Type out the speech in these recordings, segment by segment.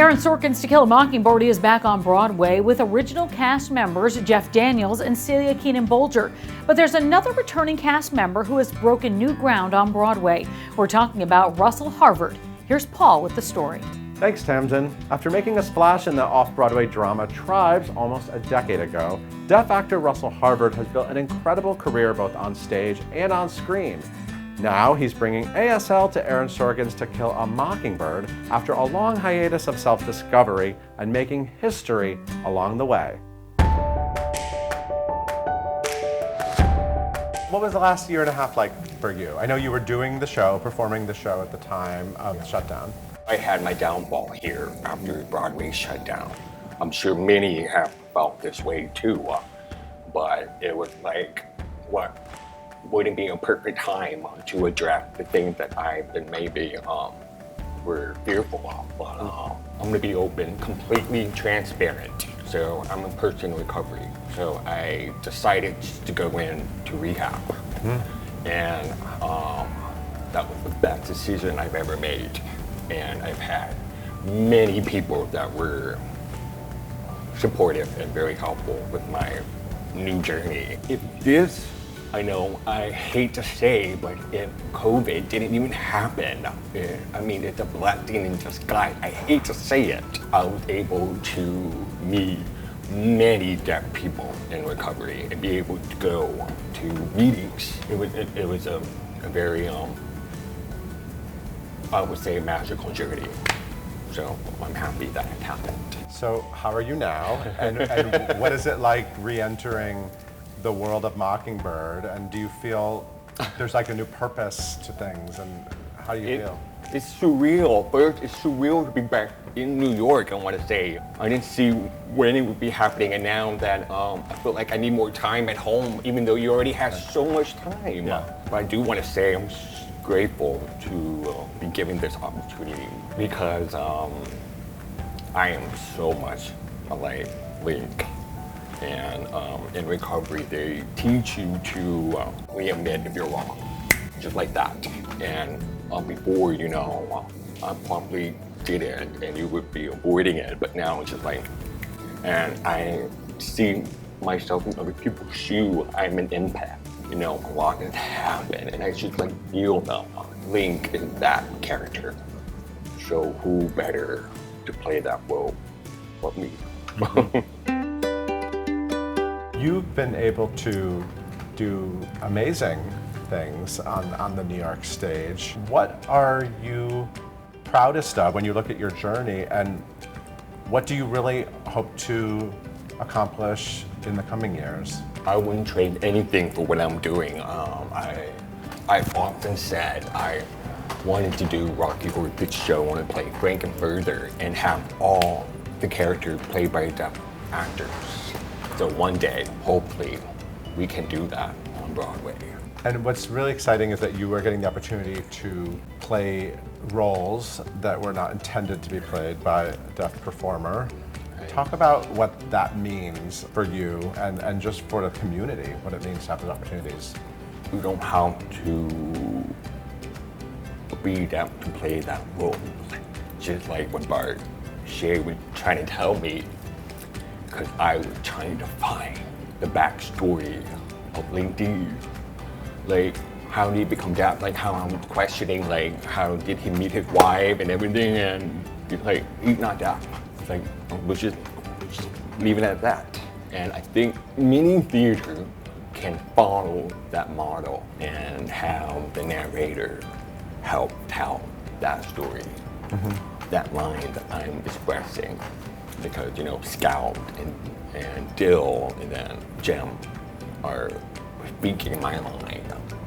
Aaron Sorkin's To Kill a Mockingbird is back on Broadway with original cast members Jeff Daniels and Celia Keenan-Bolger. But there's another returning cast member who has broken new ground on Broadway. We're talking about Russell Harvard. Here's Paul with the story. Thanks, Tamsin. After making a splash in the off-Broadway drama Tribes almost a decade ago, deaf actor Russell Harvard has built an incredible career both on stage and on screen. Now he's bringing ASL to Aaron Sorkin's To Kill a Mockingbird after a long hiatus of self-discovery and making history along the way. What was the last year and a half like for you? I know you were doing the show, performing the show at the time of the shutdown. I had my downfall here after Broadway shut down. I'm sure many have felt this way too, but it was like, what wouldn't be a perfect time to address the things that I've been maybe were fearful of. But I'm gonna be open, completely transparent. So I'm a person in recovery. So I decided to go into rehab. And that was the best decision I've ever made. And I've had many people that were supportive and very helpful with my new journey. If this, I know I hate to say, but if COVID didn't even happen, I mean, it's a blessing in disguise. I hate to say it. I was able to meet many deaf people in recovery and be able to go to meetings. It was a very, I would say, a magical journey. So I'm happy that it happened. So how are you now? And what is it like re-entering the world of Mockingbird? And do you feel there's like a new purpose to things? And how do you feel? It's surreal. First, it's surreal to be back in New York, I want to say. I didn't see when it would be happening, and now that I feel like I need more time at home, even though you already have so much time. Yeah. But I do want to say I'm grateful to be given this opportunity because I am so much like Link. And in recovery, they teach you to readmit if you're wrong, just like that. And before, you know, I probably did it and you would be avoiding it, but now it's just like, and I see myself in other people's shoes. I'm an empath, you know, a lot has happened, and I just like feel now. Link is that character. So who better to play that role but me? You've been able to do amazing things on the New York stage. What are you proudest of when you look at your journey, and what do you really hope to accomplish in the coming years? I wouldn't trade anything for what I'm doing. I've often said I wanted to do Rocky Horror Picture Show, I want to play Frankenfurter and have all the characters played by deaf actors. So one day, hopefully, we can do that on Broadway. And what's really exciting is that you are getting the opportunity to play roles that were not intended to be played by a deaf performer. Talk about what that means for you and just for the community, what it means to have those opportunities. You don't have to be deaf to play that role. Just like what Bart Shay was trying to tell me, because I was trying to find the backstory of Link D. Like, how did he become deaf? Like, how I was questioning, like, how did he meet his wife and everything, and like, he's not deaf. It's like, we'll just leave it at that. And I think many theaters can follow that model and have the narrator help tell that story, that line that I'm expressing. Because, you know, Scout and Dill and then Jem are speaking my line,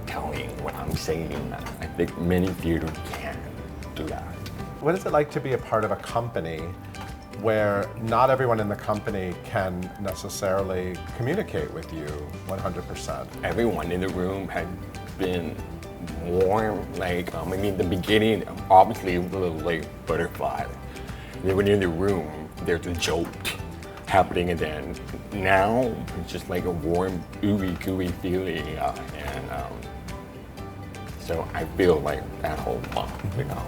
telling what I'm saying. I think many theaters can do that. What is it like to be a part of a company where not everyone in the company can necessarily communicate with you 100%? Everyone in the room had been warm. Like, I mean, the beginning, obviously, it was a little like butterfly. They were in the room, there's a jolt happening, and then now it's just like a warm, ooey gooey feeling, and so I feel like at home, you know.